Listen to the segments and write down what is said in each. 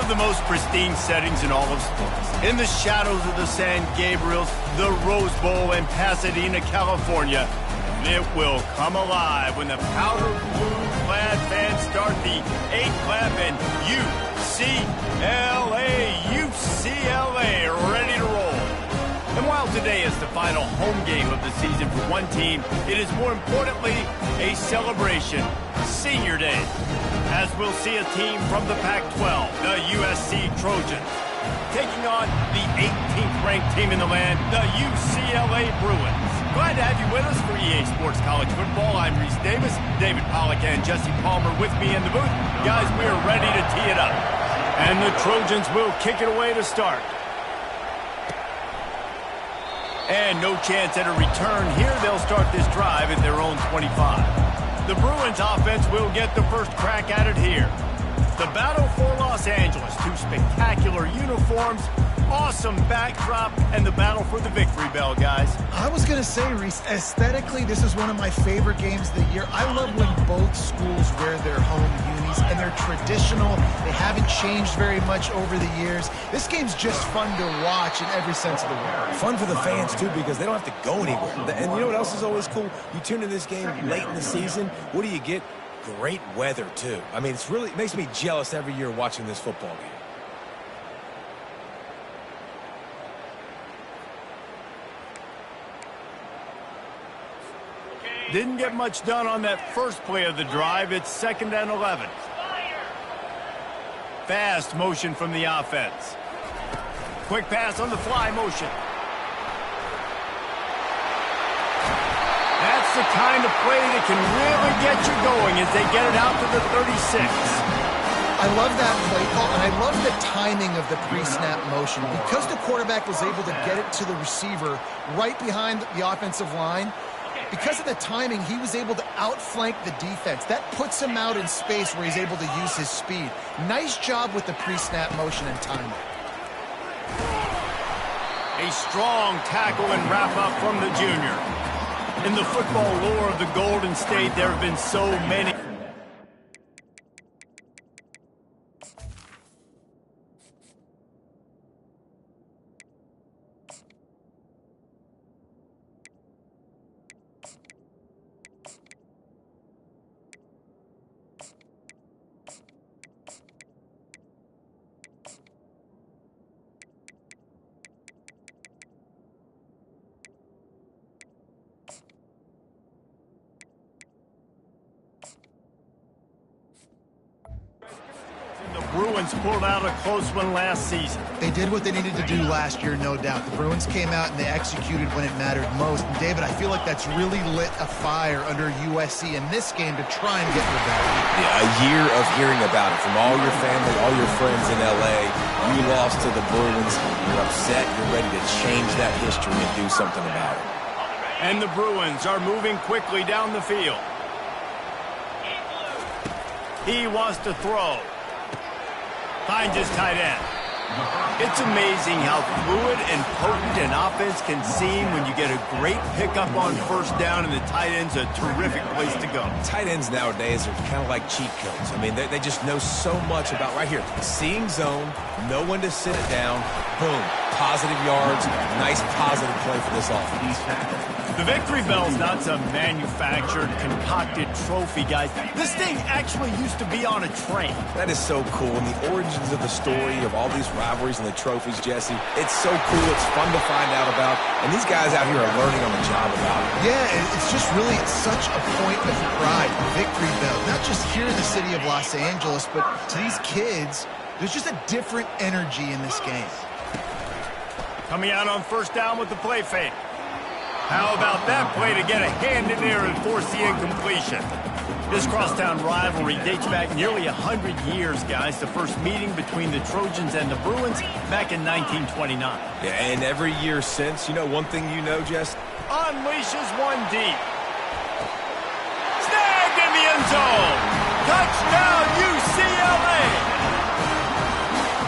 of the most pristine settings in all of sports. In the shadows of the San Gabriels, the Rose Bowl in Pasadena, California, it will come alive when the powder blue-clad fans start the 8-clap and UCLA, ready to roll. And while today is the final home game of the season for one team, it is more importantly a celebration, Senior Day, as we'll see a team from the Pac-12, the USC Trojans, taking on the 18th-ranked team in the land, the UCLA Bruins. Glad to have you with us for EA Sports College Football. I'm Reese Davis, David Pollack and Jesse Palmer with me in the booth. Guys, we are ready to tee it up. And the Trojans will kick it away to start. And no chance at a return here. They'll start this drive at their own 25. The Bruins offense will get the first crack at it here. The battle for Los Angeles. Two spectacular uniforms, awesome backdrop, and the battle for the victory bell, guys. I was going to say, Reese, aesthetically, this is one of my favorite games of the year. I love when both schools wear their home unis, and they're traditional. They haven't changed very much over the years. This game's just fun to watch in every sense of the word. Fun for the fans, too, because they don't have to go anywhere. And you know what else is always cool? You tune in this game late in the season. What do you get? Great weather, too. I mean, it makes me jealous every year watching this football game. Didn't get much done on that first play of the drive. It's 2nd and 11. Fast motion from the offense. Quick pass on the fly motion. That's the kind of play that can really get you going as they get it out to the 36. I love that play call, and I love the timing of the pre-snap motion. Because the quarterback was able to get it to the receiver right behind the offensive line, because of the timing, he was able to outflank the defense. That puts him out in space where he's able to use his speed. Nice job with the pre-snap motion and timing. A strong tackle and wrap-up from the junior. In the football lore of the Golden State, there have been so many. Bruins pulled out a close one last season. They did what they needed to do last year, no doubt. The Bruins came out and they executed when it mattered most. And David, I feel like that's really lit a fire under USC in this game to try and get revenge. Yeah, a year of hearing about it from all your family, all your friends in LA. You lost to the Bruins. You're upset. You're ready to change that history and do something about it. And the Bruins are moving quickly down the field. He wants to throw. Finds his tight end. It's amazing how fluid and potent an offense can seem when you get a great pickup on first down, and the tight end's a terrific place to go. Tight ends nowadays are kind of like cheat codes. I mean, they just know so much about, right here, seeing zone, know when to sit it down, boom, positive yards, nice positive play for this offense. The victory bell's not some manufactured, concocted trophy, guys. This thing actually used to be on a train. That is so cool, and the origins of the story of all these rivalries and the trophies, Jesse, it's so cool, it's fun to find out about, and these guys out here are learning on the job about it. Yeah, it's just really such a point of pride, victory bell. Not just here in the city of Los Angeles, but to these kids, there's just a different energy in this game. Coming out on first down with the play fake. How about that play to get a hand in there and force the incompletion? This crosstown rivalry dates back nearly 100 years, guys. The first meeting between the Trojans and the Bruins back in 1929. Yeah, and every year since, you know, one thing you know, Jess? Unleashes one deep. Snagged in the end zone. Touchdown, UCLA.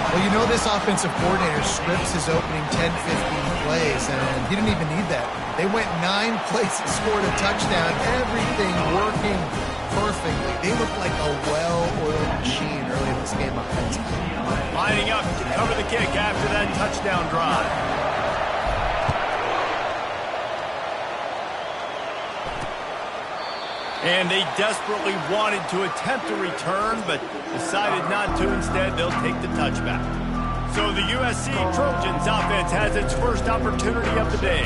Well, you know this offensive coordinator scripts his opening 10, 15 plays, and he didn't even need that. They went 9 plays and scored a touchdown. Everything working perfectly. They look like a well-oiled machine early in this game offensively. Lining up to cover the kick after that touchdown drive. And they desperately wanted to attempt a return, but decided not to. Instead, they'll take the touchback. So the USC Trojans offense has its first opportunity of the day.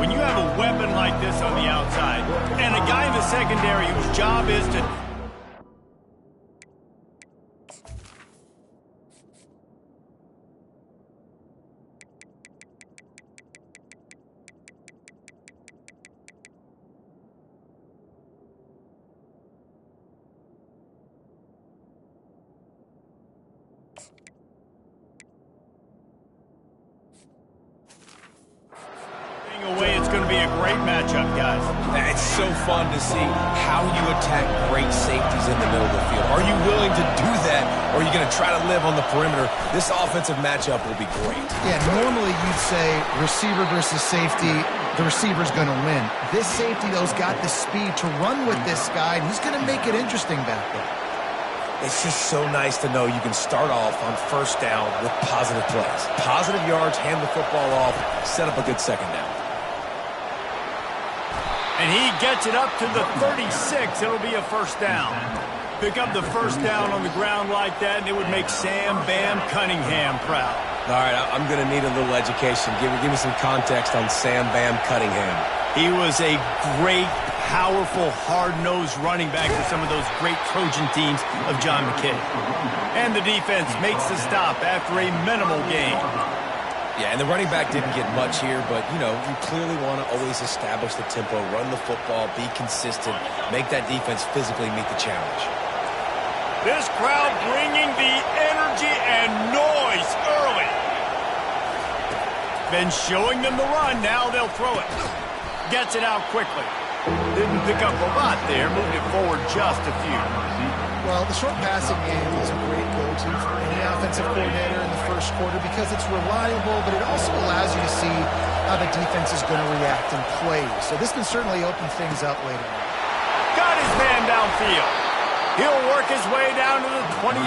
When you have a weapon like this on the outside, and a guy in the secondary whose job is to... away, it's going to be a great matchup, guys. It's so fun to see how you attack great safeties in the middle of the field. Are you willing to do that, or are you going to try to live on the perimeter? This offensive matchup will be great. Yeah, normally you'd say receiver versus safety, the receiver's going to win. This safety, though, has got the speed to run with this guy, and he's going to make it interesting back there. It's just so nice to know you can start off on first down with positive plays. Positive yards, hand the football off, set up a good second down. And he gets it up to the 36. It'll be a first down. Pick up the first down on the ground like that, and it would make Sam Bam Cunningham proud. All right, I'm going to need a little education. Give me some context on Sam Bam Cunningham. He was a great, powerful, hard-nosed running back for some of those great Trojan teams of John McKay. And the defense makes the stop after a minimal gain. Yeah, and the running back didn't get much here, but, you know, you clearly want to always establish the tempo, run the football, be consistent, make that defense physically meet the challenge. This crowd bringing the energy and noise early. Been showing them the run, now they'll throw it. Gets it out quickly. Didn't pick up a lot there, moved it forward just a few. Well, the short passing game is a great go-to for any offensive coordinator in the first quarter because it's reliable, but it also allows you to see how the defense is going to react and play. So this can certainly open things up later on. Got his man downfield. He'll work his way down to the 28.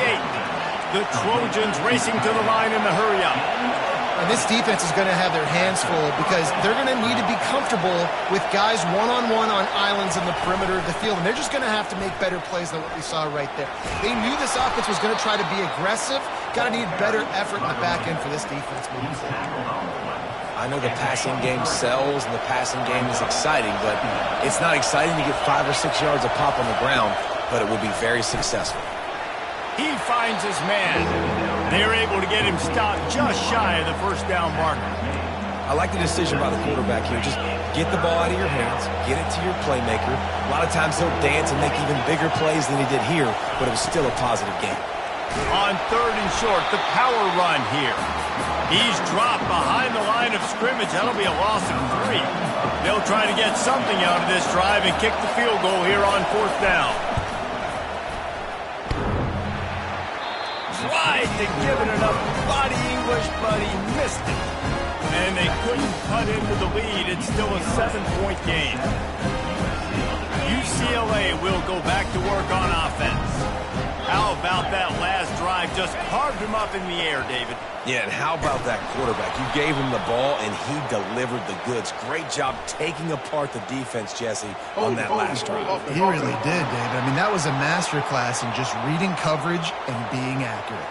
The Trojans racing to the line in the hurry-up. And this defense is going to have their hands full because they're going to need to be comfortable with guys one-on-one on islands in the perimeter of the field. And they're just going to have to make better plays than what we saw right there. They knew this offense was going to try to be aggressive. Got to need better effort in the back end for this defense moving forward. I know the passing game sells and the passing game is exciting, but it's not exciting to get 5 or 6 yards of pop on the ground, but it will be very successful. He finds his man. They're able to get him stopped just shy of the first down marker. I like the decision by the quarterback here. Just get the ball out of your hands, get it to your playmaker. A lot of times he'll dance and make even bigger plays than he did here, but it was still a positive game. On third and short, the power run here. He's dropped behind the line of scrimmage. That'll be a loss of 3. They'll try to get something out of this drive and kick the field goal here on fourth down. Tried to give it enough body English, but he missed it. And they couldn't cut into the lead. It's still a 7-point game. UCLA will go back to work on offense. How about that last drive? Just carved him up in the air, David. Yeah, and how about that quarterback? You gave him the ball, and he delivered the goods. Great job taking apart the defense, Jesse, on that last drive. He really did, David. I mean, that was a masterclass in just reading coverage and being accurate.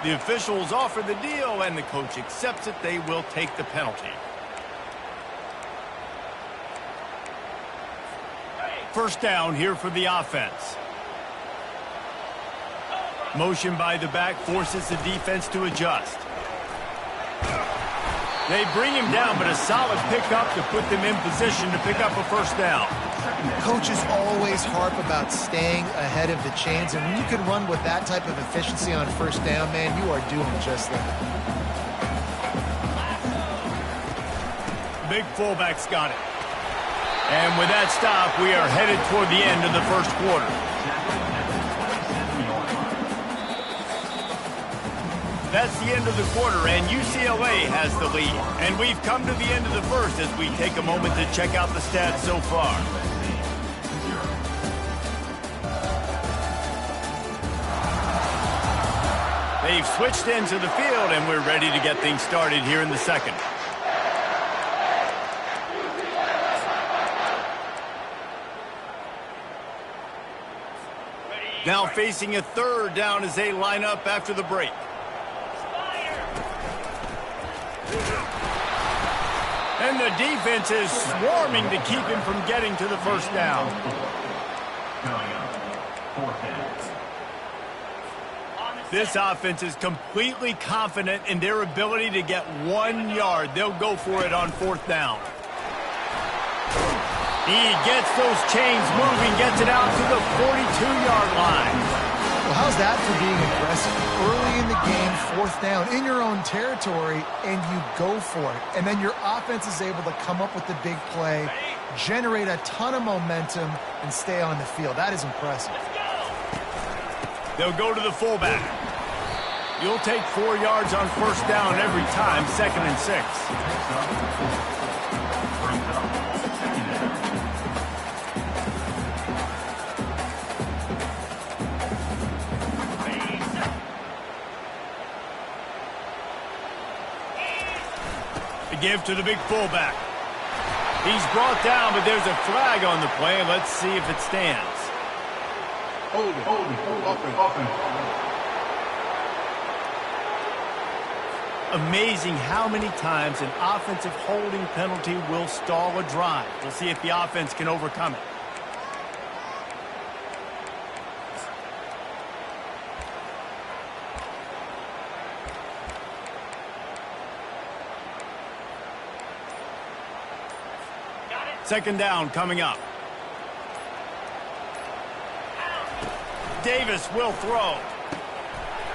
The officials offer the deal, and the coach accepts it. They will take the penalty. First down here for the offense. Motion by the back forces the defense to adjust. They bring him down, but a solid pickup to put them in position to pick up a first down. Coaches always harp about staying ahead of the chains, and when you can run with that type of efficiency on first down, man, you are doing just that. Big fullback's got it. And with that stop, we are headed toward the end of the first quarter. That's the end of the quarter, and UCLA has the lead. And we've come to the end of the first as we take a moment to check out the stats so far. They've switched into the field, and we're ready to get things started here in the second. Now facing a third down as they line up after the break. And the defense is swarming to keep him from getting to the first down. This offense is completely confident in their ability to get 1 yard. They'll go for it on fourth down. He gets those chains moving, gets it out to the 42-yard line. Well, how's that for being aggressive? Early in the game, fourth down, in your own territory, and you go for it. And then your offense is able to come up with the big play, generate a ton of momentum, and stay on the field. That is impressive. They'll go to the fullback. You'll take 4 yards on first down every time, 2nd and 6. Give to the big fullback. He's brought down, but there's a flag on the play. Let's see if it stands. Amazing how many times an offensive holding penalty will stall a drive. We'll see if the offense can overcome it. Second down coming up. Davis will throw.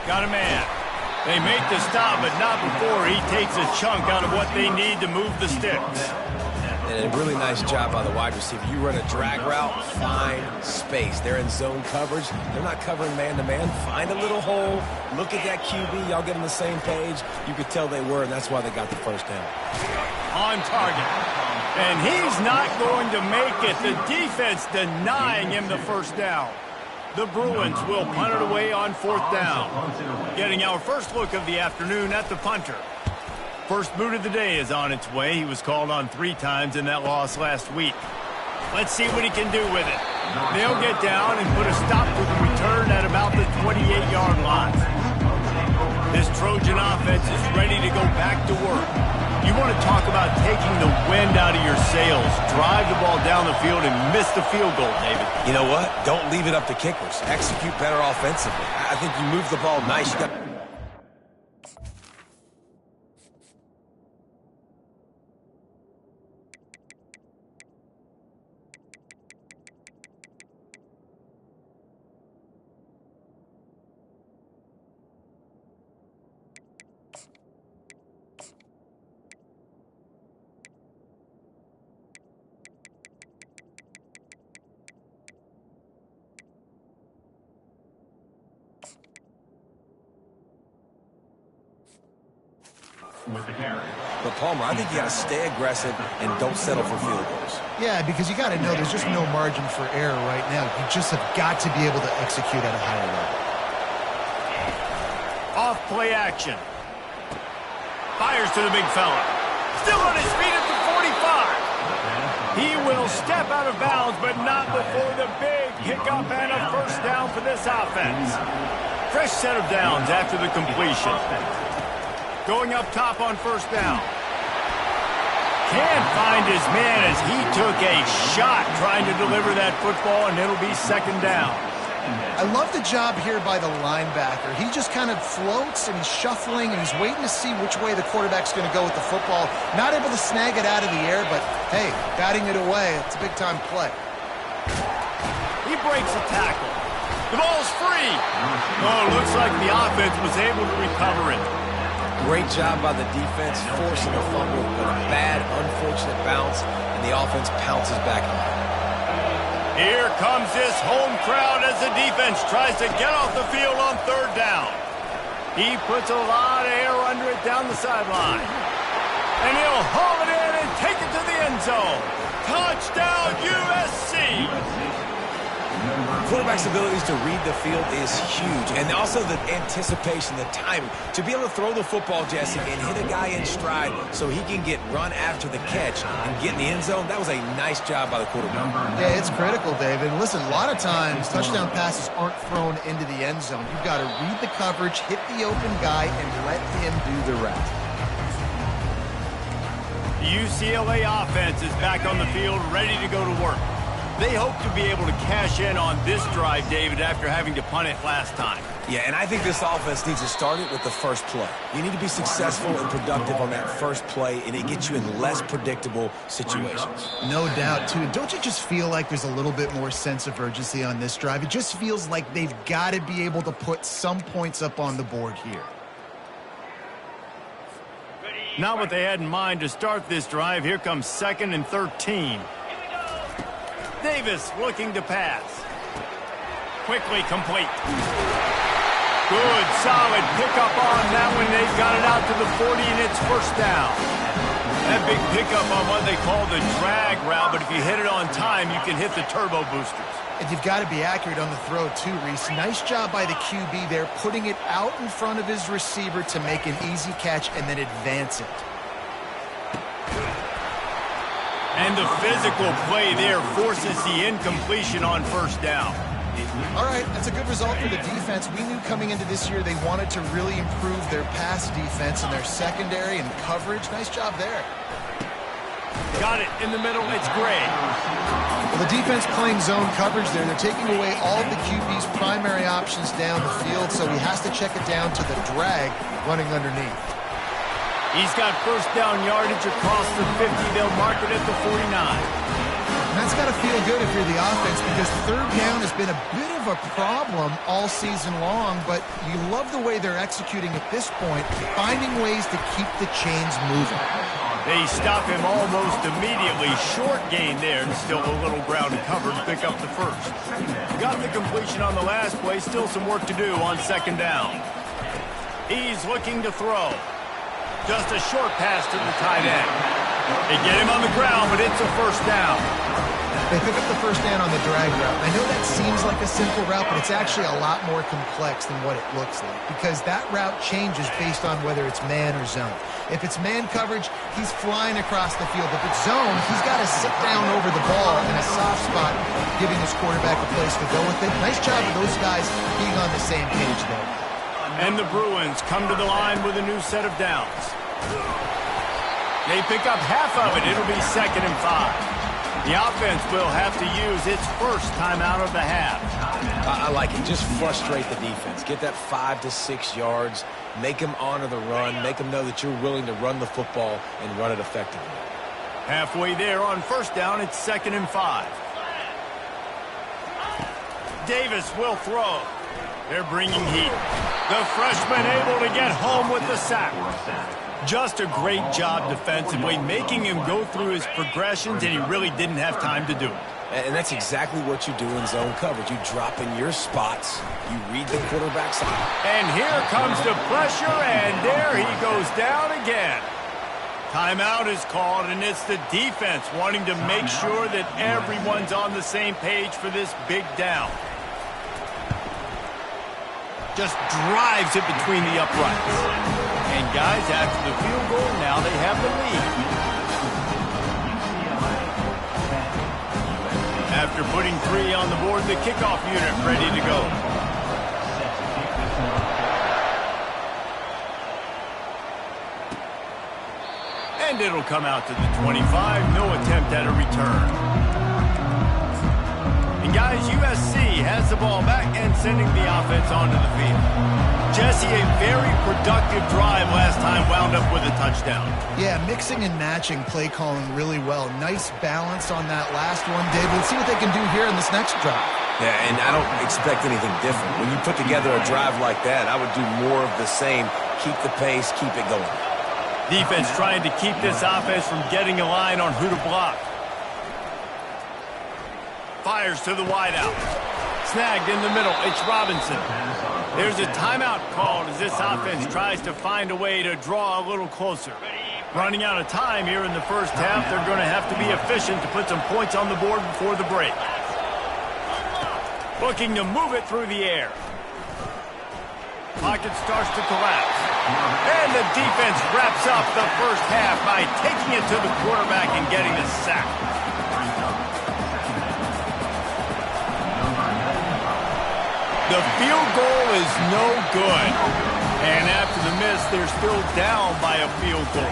Got a man. They make the stop, but not before he takes a chunk out of what they need to move the sticks. And a really nice job by the wide receiver. You run a drag route, find space. They're in zone coverage. They're not covering man-to-man. Find a little hole. Look at that QB. Y'all get on the same page. You could tell they were, and that's why they got the first down. On target. And he's not going to make it. The defense denying him the first down. The Bruins will punt it away on fourth down. Getting our first look of the afternoon at the punter. First boot of the day is on its way. He was called on 3 times in that loss last week. Let's see what he can do with it. They'll get down and put a stop to the return at about the 28-yard line. This Trojan offense is ready to go back to work. You want to talk about taking the wind out of your sails. Drive the ball down the field and miss the field goal, David. You know what? Don't leave it up to kickers. Execute better offensively. I think you move the ball nice. You got But Palmer, I think you got to stay aggressive and don't settle for field goals. Yeah, because you got to know there's just no margin for error right now. You just have got to be able to execute at a higher level. Off play action. Fires to the big fella. Still on his feet at the 45. He will step out of bounds, but not before the big pickup and a first down for this offense. Fresh set of downs after the completion. Going up top on first down. Can't find his man as he took a shot trying to deliver that football, and it'll be second down. I love the job here by the linebacker. He just kind of floats, and he's shuffling, and he's waiting to see which way the quarterback's going to go with the football. Not able to snag it out of the air, but, hey, batting it away, it's a big-time play. He breaks a tackle. The ball's free. Oh, looks like the offense was able to recover it. Great job by the defense, forcing a fumble, but a bad, unfortunate bounce, and the offense pounces back on it. Here comes this home crowd as the defense tries to get off the field on third down. He puts a lot of air under it down the sideline. And he'll haul it in and take it to the end zone. Touchdown, USC! Quarterback's abilities to read the field is huge, and also the anticipation, the timing. To be able to throw the football, Jesse, and hit a guy in stride so he can get run after the catch and get in the end zone, that was a nice job by the quarterback. Yeah, it's critical, David. And listen, a lot of times touchdown passes aren't thrown into the end zone. You've got to read the coverage, hit the open guy, and let him do the rest. The UCLA offense is back on the field, ready to go to work. They hope to be able to cash in on this drive, David, after having to punt it last time. Yeah, and I think this offense needs to start it with the first play. You need to be successful and productive on that first play, and it gets you in less predictable situations. No doubt, too. Don't you just feel like there's a little bit more sense of urgency on this drive? It just feels like they've got to be able to put some points up on the board here. Not what they had in mind to start this drive. Here comes 2nd and 13. Davis looking to pass. Quickly complete. Good, solid pickup on that one. They've got it out to the 40, and it's first down. That big pickup on what they call the drag route, but if you hit it on time, you can hit the turbo boosters. And you've got to be accurate on the throw, too, Reese. Nice job by the QB there, putting it out in front of his receiver to make an easy catch and then advance it. And the physical play there forces the incompletion on first down. All right, that's a good result for the defense. We knew coming into this year they wanted to really improve their pass defense and their secondary and coverage. Nice job there. Got it in the middle. It's Gray. Well, the defense playing zone coverage there. They're taking away all of the QB's primary options down the field, so he has to check it down to the drag running underneath. He's got first down yardage across the 50. They'll mark it at the 49. And that's got to feel good if you're the offense, because third down has been a bit of a problem all season long, but you love the way they're executing at this point, finding ways to keep the chains moving. They stop him almost immediately. Short gain there, and still a little ground covered to pick up the first. Got the completion on the last play. Still some work to do on 2nd down. He's looking to throw. Just a short pass to the tight end. They get him on the ground, but it's a first down. They pick up the first down on the drag route. I know that seems like a simple route, but it's actually a lot more complex than what it looks like, because that route changes based on whether it's man or zone. If it's man coverage, he's flying across the field. If it's zone, he's got to sit down over the ball in a soft spot, giving his quarterback a place to go with it. Nice job of those guys being on the same page there. And the Bruins come to the line with a new set of downs. They pick up half of it. It'll be 2nd and 5. The offense will have to use its first timeout of the half. I like it. Just frustrate the defense. Get that 5 to 6 yards. Make them honor the run. Make them know that you're willing to run the football and run it effectively. Halfway there on first down, it's 2nd and 5. Davis will throw. They're bringing heat. The freshman able to get home with the sack. Just a great job defensively, making him go through his progressions, and he really didn't have time to do it. And that's exactly what you do in zone coverage. You drop in your spots. You read the quarterback's eye. And here comes the pressure, and there he goes down again. Timeout is called, and it's the defense wanting to make sure that everyone's on the same page for this big down. Just drives it between the uprights. And guys, after the field goal, now they have the lead. After putting 3 on the board, the kickoff unit ready to go. And it'll come out to the 25. No attempt at a return. And guys, USC has the ball back and sending the offense onto the field. Jesse, a very productive drive last time, wound up with a touchdown. Yeah, mixing and matching play calling really well. Nice balance on that last one, Dave. Let's see what they can do here in this next drive. Yeah, and I don't expect anything different. When you put together a drive like that, I would do more of the same. Keep the pace, keep it going. Defense trying to keep this offense from getting a line on who to block. Fires to the wideout. Snagged in the middle. It's Robinson. There's a timeout called as this offense tries to find a way to draw a little closer. Running out of time here in the first half. They're going to have to be efficient to put some points on the board before the break. Looking to move it through the air. Pocket starts to collapse. And the defense wraps up the first half by taking it to the quarterback and getting the sack. The field goal is no good. And after the miss, they're still down by a field goal.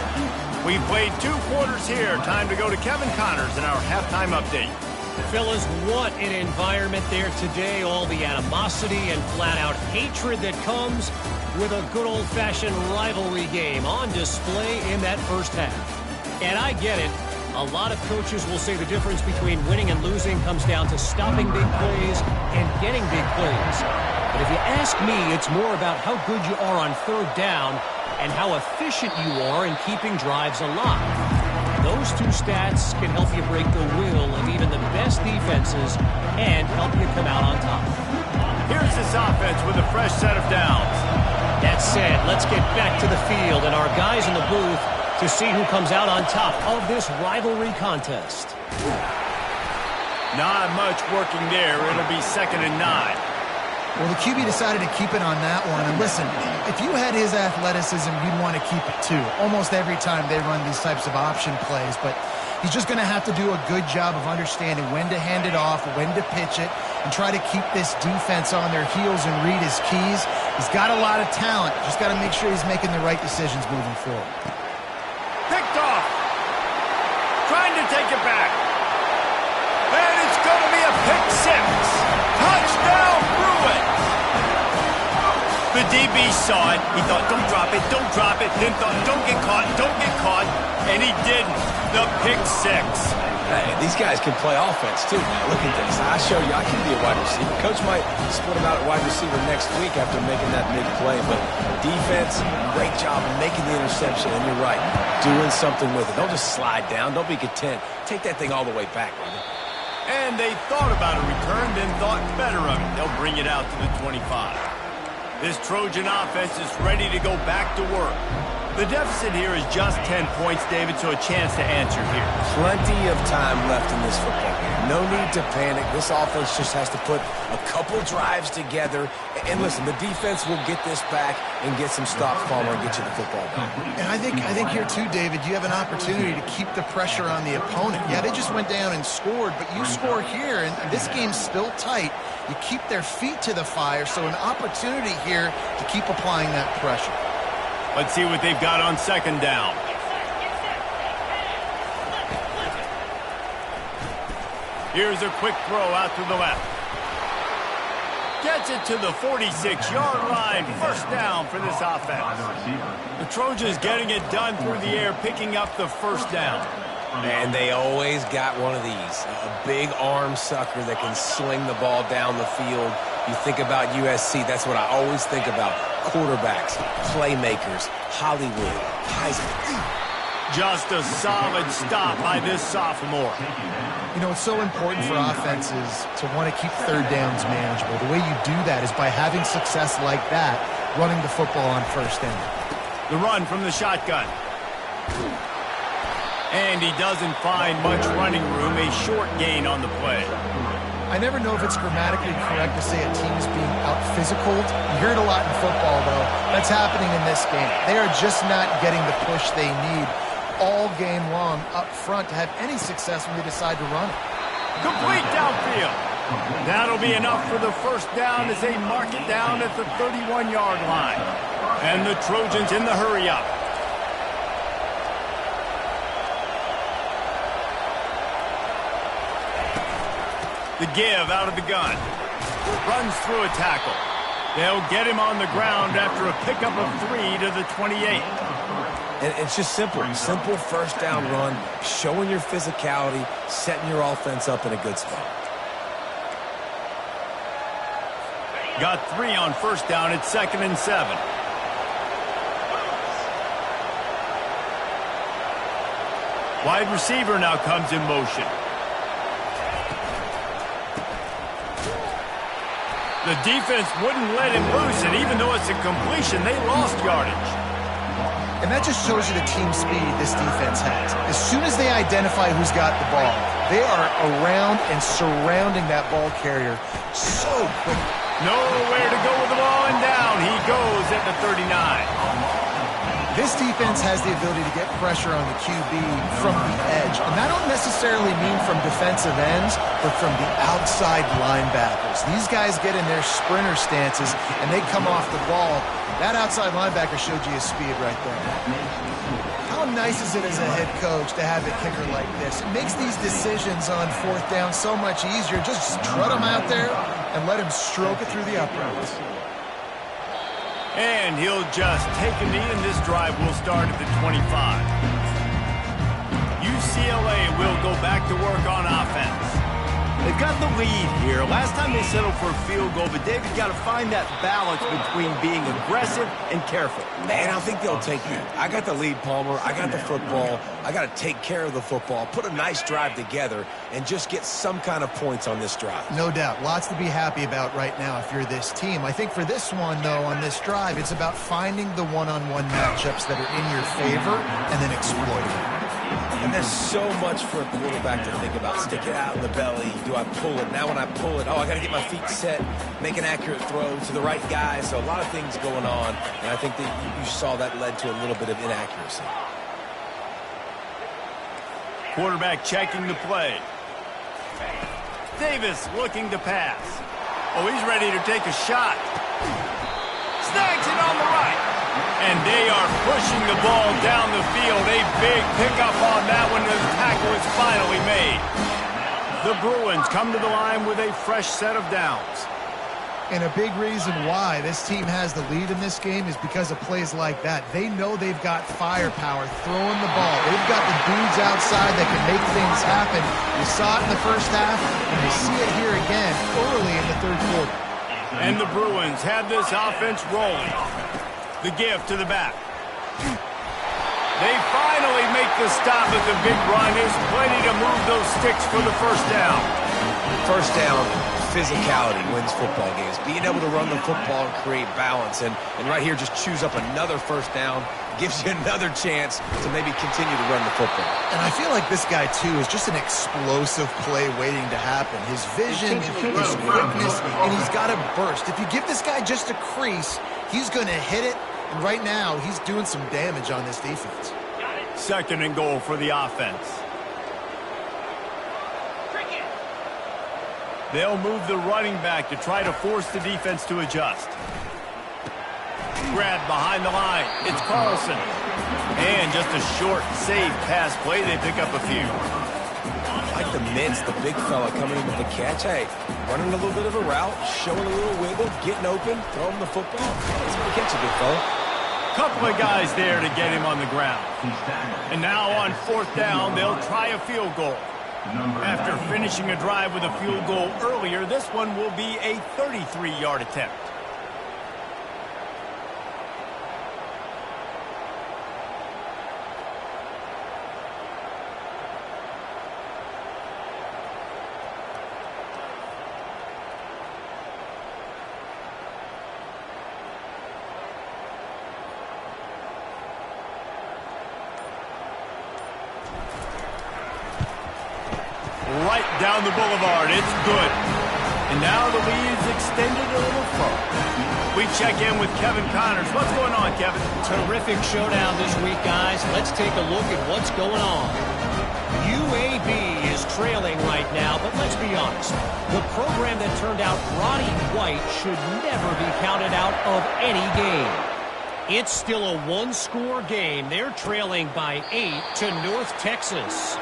We played 2 quarters here. Time to go to Kevin Connors in our halftime update. Fellas, what an environment there today. All the animosity and flat-out hatred that comes with a good old-fashioned rivalry game on display in that first half. And I get it. A lot of coaches will say the difference between winning and losing comes down to stopping big plays and getting big plays. But if you ask me, it's more about how good you are on third down and how efficient you are in keeping drives alive. Those 2 stats can help you break the will of even the best defenses and help you come out on top. Here's this offense with a fresh set of downs. That said, let's get back to the field and our guys in the booth to see who comes out on top of this rivalry contest. Not much working there. It'll be 2nd and 9. Well, the QB decided to keep it on that one. And listen, if you had his athleticism, you'd want to keep it too. Almost every time they run these types of option plays. But he's just going to have to do a good job of understanding when to hand it off, when to pitch it, and try to keep this defense on their heels and read his keys. He's got a lot of talent. Just got to make sure he's making the right decisions moving forward. Picked off. Trying to take it back. And it's going to be a pick 6. Touchdown, Bruins. The DB saw it. He thought, don't drop it, don't drop it. Then thought, don't get caught, don't get caught. And he didn't. The pick 6. Hey, these guys can play offense, too, man. Look at this. I show you I can be a wide receiver. Coach might split him out at wide receiver next week after making that big play. But defense, great job of making the interception. And you're right, doing something with it. Don't just slide down. Don't be content. Take that thing all the way back, brother. And they thought about a return, then thought better of it. They'll bring it out to the 25. This Trojan offense is ready to go back to work. The deficit here is just 10 points, David, so a chance to answer here. Plenty of time left in this football game. No need to panic. This offense just has to put a couple drives together. And listen, the defense will get this back and get some stops, Palmer, and get you the football back. And I think here too, David, you have an opportunity to keep the pressure on the opponent. Yeah, they just went down and scored, but you score here, and this game's still tight. You keep their feet to the fire, so an opportunity here to keep applying that pressure. Let's see what they've got on 2nd down. Here's a quick throw out to the left. Gets it to the 46-yard line. First down for this offense. The Trojans getting it done through the air, picking up the first down. And they always got one of these. A big arm sucker that can sling the ball down the field. You think about USC, that's what I always think about. Quarterbacks, playmakers, Hollywood, Heisman. Just a solid stop by this sophomore. You know, it's so important for offenses to want to keep third downs manageable. The way you do that is by having success like that, running the football on first down. The run from the shotgun. And he doesn't find much running room, a short gain on the play. I never know if it's grammatically correct to say a team is being out-physicaled. You hear it a lot in football, though. That's happening in this game. They are just not getting the push they need all game long up front to have any success when they decide to run it. Complete downfield. That'll be enough for the first down as they mark it down at the 31-yard line. And the Trojans in the hurry-up. The give out of the gun. Runs through a tackle. They'll get him on the ground after a pickup of 3 to the 28. And it's just simple. Simple first down run, showing your physicality, setting your offense up in a good spot. Got 3 on first down at 2nd and 7. Wide receiver now comes in motion. The defense wouldn't let him loose, and even though it's a completion, they lost yardage. And that just shows you the team speed this defense has. As soon as they identify who's got the ball, They are around and surrounding that ball carrier so quickly. Nowhere to go with the ball, and down he goes at the 39. This defense has the ability to get pressure on the QB from the edge. And that don't necessarily mean from defensive ends, but from the outside linebackers. These guys get in their sprinter stances, and they come off the ball. That outside linebacker showed you his speed right there. How nice is it as a head coach to have a kicker like this? It makes these decisions on fourth down so much easier. Just trot him out there and let him stroke it through the uprights. And he'll just take a knee, and this drive will start at the 25. UCLA will go back to work on offense. They've got the lead here. Last time they settled for a field goal, but David, got to find that balance between being aggressive and careful. Man, I think they'll take that. I got the lead, Palmer. I got the football. I got to take care of the football, put a nice drive together, and just get some kind of points on this drive. No doubt. Lots to be happy about right now if you're this team. I think for this one, though, on this drive, it's about finding the one-on-one matchups that are in your favor and then exploiting them. And there's so much for a quarterback to think about. Stick it out in the belly. Do I pull it? Now when I pull it, I got to get my feet set, make an accurate throw to the right guy. So a lot of things going on, and I think that you saw that led to a little bit of inaccuracy. Quarterback checking the play. Davis looking to pass. Oh, he's ready to take a shot. Snags it on the right. And they are pushing the ball down the field. A big pickup on that one. The tackle is finally made. The Bruins come to the line with a fresh set of downs. And a big reason why this team has the lead in this game is because of plays like that. They know they've got firepower throwing the ball. They've got the dudes outside that can make things happen. You saw it in the first half, and you see it here again early in the third quarter. And the Bruins have this offense rolling. The give to the back. They finally make the stop at the big run. There's plenty to move those sticks for the first down. First down, physicality wins football games. Being able to run the football and create balance. And right here, just choose up another first down. Gives you another chance to maybe continue to run the football. And I feel like this guy, too, is just an explosive play waiting to happen. His vision, his quickness, and he's got a burst. If you give this guy just a crease, he's going to hit it. And right now, he's doing some damage on this defense. Second and goal for the offense. They'll move the running back to try to force the defense to adjust. Grab behind the line. It's Carlson. And just a short, safe pass play. They pick up a few. Like the Mints, the big fella coming in with the catch. Hey, running a little bit of a route, showing a little wiggle, getting open, throwing the football. That's going to catch a big fella. Couple of guys there to get him on the ground. And now on fourth down, they'll try a field goal. After finishing a drive with a field goal earlier, this one will be a 33-yard attempt. Right down the boulevard. It's good. And now the lead's extended a little further. We check in with Kevin Connors. What's going on, Kevin? Terrific showdown this week, guys. Let's take a look at what's going on. UAB is trailing right now, but let's be honest. The program that turned out Roddy White should never be counted out of any game. It's still a one-score game. They're trailing by 8 to North Texas.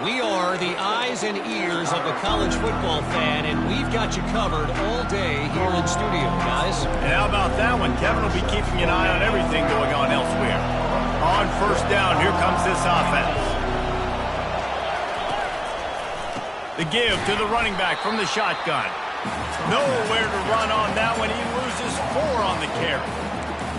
We are the eyes and ears of the college football fan, and we've got you covered all day here in studio, guys. And how about that one? Kevin will be keeping an eye on everything going on elsewhere. On first down, here comes this offense. The give to the running back from the shotgun. Nowhere to run on that one. He loses 4 on the carry.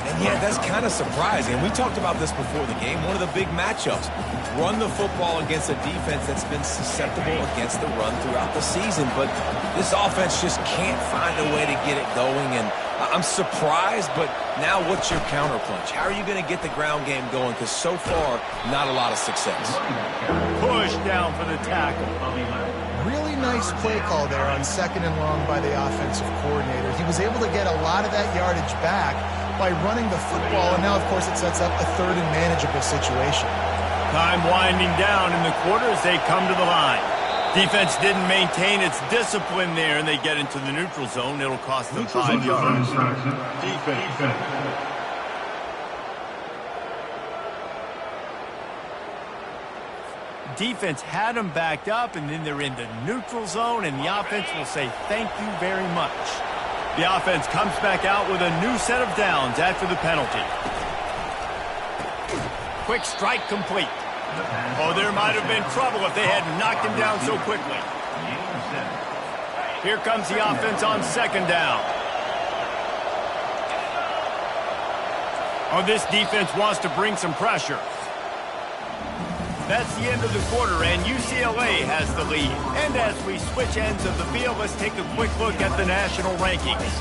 And yeah, that's kind of surprising. We talked about this before the game. One of the big matchups. Run the football against a defense that's been susceptible against the run throughout the season. But this offense just can't find a way to get it going. And I'm surprised, but now what's your counterpunch? How are you going to get the ground game going? Because so far, not a lot of success. Push down for the tackle. Really nice play call there on 2nd and long by the offensive coordinator. He was able to get a lot of that yardage back by running the football, and now, of course, it sets up a 3rd and manageable situation. Time winding down in the quarter as they come to the line. Defense didn't maintain its discipline there, and they get into the neutral zone. It'll cost them 5 yards. Defense. Defense had them backed up, and then they're in the neutral zone, and the offense will say thank you very much. The offense comes back out with a new set of downs after the penalty. Quick strike complete. Oh, there might have been trouble if they had knocked him down so quickly. Here comes the offense on 2nd down. Oh, this defense wants to bring some pressure. That's the end of the quarter, and UCLA has the lead. And as we switch ends of the field, let's take a quick look at the national rankings.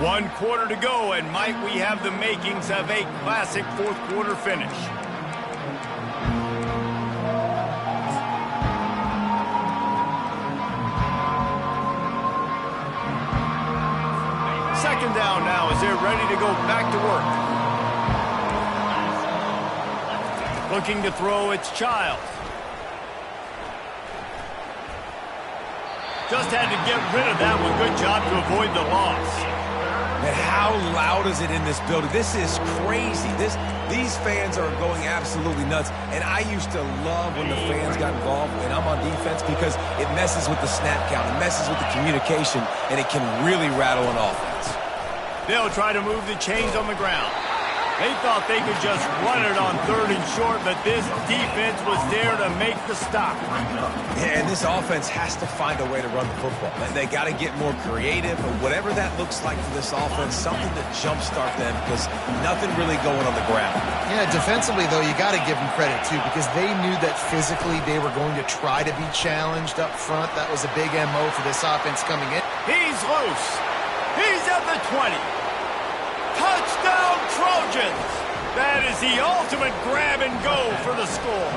One quarter to go, and might we have the makings of a classic 4th quarter finish. Second down now as they're ready to go back to work. Looking to throw, it's Childs. Just had to get rid of that one. Good job to avoid the loss. And how loud is it in this building? This is crazy. These fans are going absolutely nuts. And I used to love when the fans got involved when I'm on defense because it messes with the snap count. It messes with the communication, and it can really rattle an offense. They'll try to move the chains on the ground. They thought they could just run it on 3rd and short, but this defense was there to make the stop. Yeah, and this offense has to find a way to run the football. They got to get more creative, or whatever that looks like for this offense, something to jumpstart them because nothing really going on the ground. Yeah, defensively, though, you got to give them credit, too, because they knew that physically they were going to try to be challenged up front. That was a big MO for this offense coming in. He's loose. He's at the 20. Touchdown, Trojans! That is the ultimate grab and go for the score.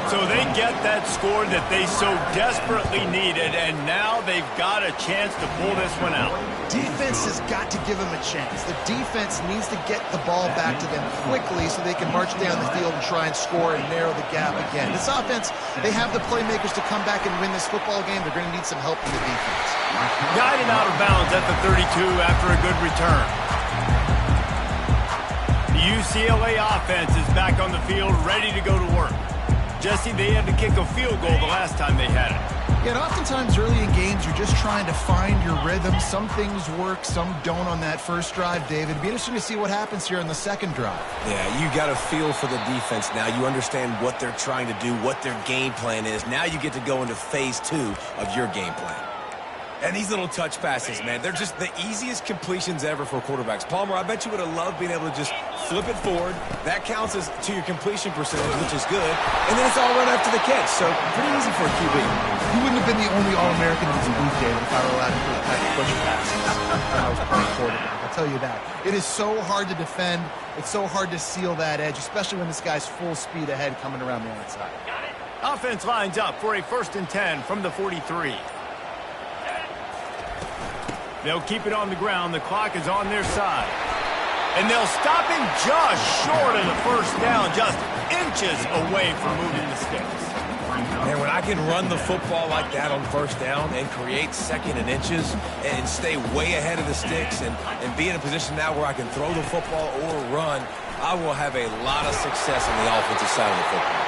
So they get that score that they so desperately needed, and now they've got a chance to pull this one out. Defense has got to give them a chance. The defense needs to get the ball back to them quickly so they can march down the field and try and score and narrow the gap again. This offense, they have the playmakers to come back and win this football game. They're going to need some help from the defense. Guided out of bounds at the 32 after a good return. The UCLA offense is back on the field, ready to go to work. Jesse, they had to kick a field goal the last time they had it. Yeah, and oftentimes early in games, you're just trying to find your rhythm. Some things work, some don't on that first drive, David. It'd be interesting to see what happens here on the 2nd drive. Yeah, you got a feel for the defense now. You understand what they're trying to do, what their game plan is. Now you get to go into phase 2 of your game plan. And these little touch passes, man, they're just the easiest completions ever for quarterbacks. Palmer, I bet you would have loved being able to just flip it forward. That counts as to your completion percentage, which is good. And then it's all run after the catch, so pretty easy for a QB. You wouldn't have been the only All-American in this booth, David, if I were allowed to do a kind of push passes when I was playing quarterback. I'll tell you that. It is so hard to defend. It's so hard to seal that edge, especially when this guy's full speed ahead coming around the outside. Offense lines up for a 1st and 10 from the 43. They'll keep it on the ground. The clock is on their side. And they'll stop him just short of the 1st down, just inches away from moving the sticks. And when I can run the football like that on 1st down and create 2nd and inches and stay way ahead of the sticks and be in a position now where I can throw the football or run, I will have a lot of success on the offensive side of the football.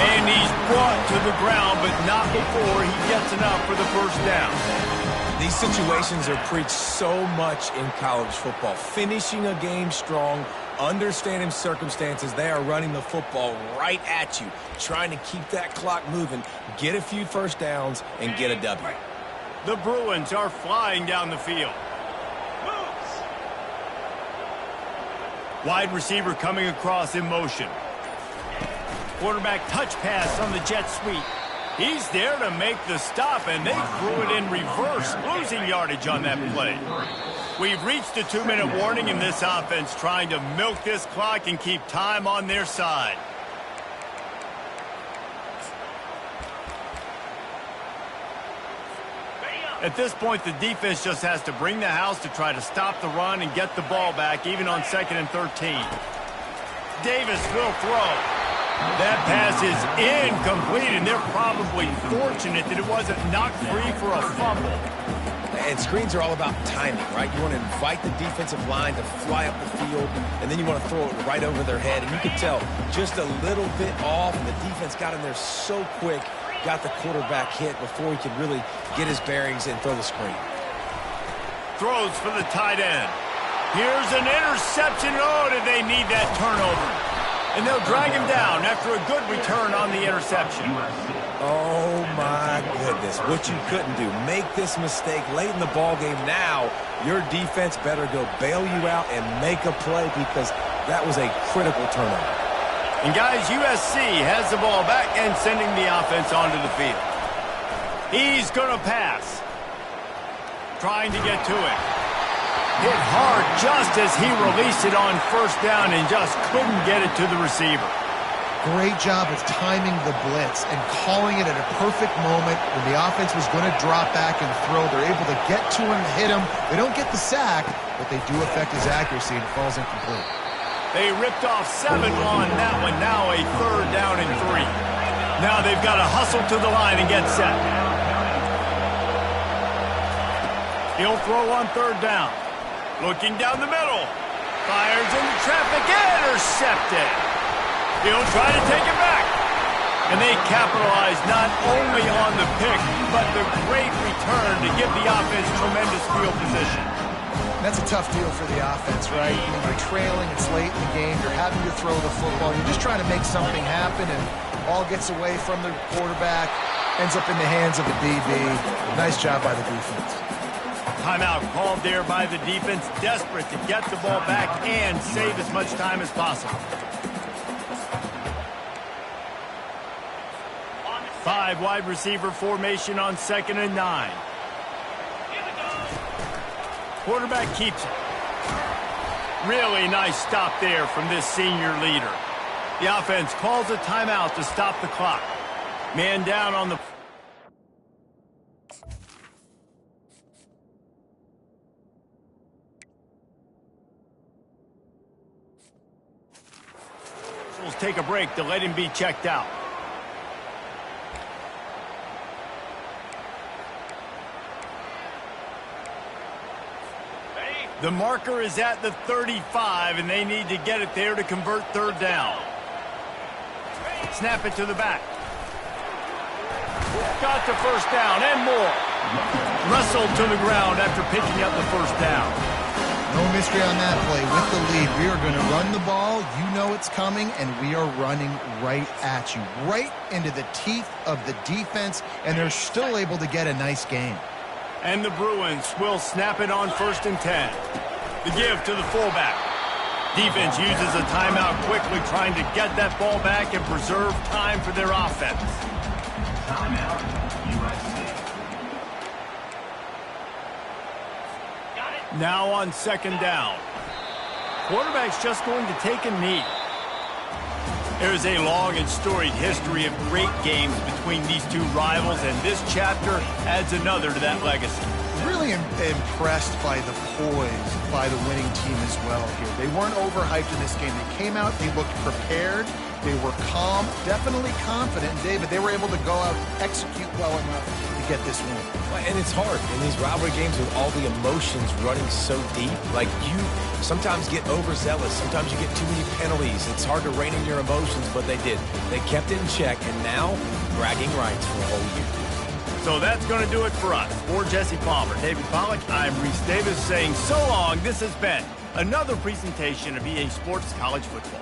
And he's brought to the ground, but not before he gets enough for the 1st down. These situations are preached so much in college football. Finishing a game strong, understanding circumstances. They are running the football right at you, trying to keep that clock moving, get a few 1st downs, and get a W. The Bruins are flying down the field. Wide receiver coming across in motion. Quarterback touch pass on the jet sweep. He's there to make the stop, and they threw it in reverse, losing yardage on that play. We've reached a 2-minute warning in this offense, trying to milk this clock and keep time on their side. At this point, the defense just has to bring the house to try to stop the run and get the ball back, even on 2nd and 13. Davis will throw. That pass is incomplete, and they're probably fortunate that it wasn't knocked free for a fumble. And screens are all about timing, right? You want to invite the defensive line to fly up the field, and then you want to throw it right over their head. And you can tell just a little bit off, and the defense got in there so quick, got the quarterback hit before he could really get his bearings and throw the screen. Throws for the tight end. Here's an interception. Oh, did they need that turnover? And they'll drag him down after a good return on the interception. Oh, my goodness. What you couldn't do. Make this mistake late in the ballgame. Now, your defense better go bail you out and make a play, because that was a critical turnover. And, guys, USC has the ball back and sending the offense onto the field. He's going to pass. Trying to get to it. Hit hard just as he released it on 1st down and just couldn't get it to the receiver. Great job of timing the blitz and calling it at a perfect moment when the offense was going to drop back and throw. They're able to get to him and hit him. They don't get the sack, but they do affect his accuracy, and it falls incomplete. They ripped off 7 on that one. Now a 3rd down and 3. Now they've got to hustle to the line and get set. He'll throw on 3rd down. Looking down the middle. Fires into traffic. Intercepted. He'll try to take it back. And they capitalize not only on the pick, but the great return to give the offense tremendous field position. That's a tough deal for the offense, right? I mean, you're trailing, it's late in the game, you're having to throw the football, you're just trying to make something happen, and ball gets away from the quarterback, ends up in the hands of the DB. Nice job by the defense. Timeout called there by the defense, desperate to get the ball back and save as much time as possible. 5 wide receiver formation on 2nd and 9. Quarterback keeps it. Really nice stop there from this senior leader. The offense calls a timeout to stop the clock. Man down on the... Take a break to let him be checked out. The marker is at the 35, and they need to get it there to convert 3rd down. Snap it to the back. Got the 1st down and more. Wrestled to the ground after picking up the 1st down. No mystery on that play. With the lead, we are going to run the ball. You know it's coming, and we are running right at you, right into the teeth of the defense, and they're still able to get a nice game. And the Bruins will snap it on 1st and 10. The give to the fullback. Defense uses a timeout quickly, trying to get that ball back and preserve time for their offense. Timeout, USC. Now on 2nd down. Quarterback's just going to take a knee. There's a long and storied history of great games between these two rivals, and this chapter adds another to that legacy. Really impressed by the poise by the winning team as well here. They weren't overhyped in this game. They came out, they looked prepared, they were calm, definitely confident. David, they were able to go out and execute well enough to get this win. And it's hard in these rivalry games with all the emotions running so deep. Like, you sometimes get overzealous. Sometimes you get too many penalties. It's hard to rein in your emotions, but they did. They kept it in check, and now bragging rights for a whole year. So that's going to do it for us. For Jesse Palmer, David Pollack, I'm Reese Davis saying so long. This has been another presentation of EA Sports College Football.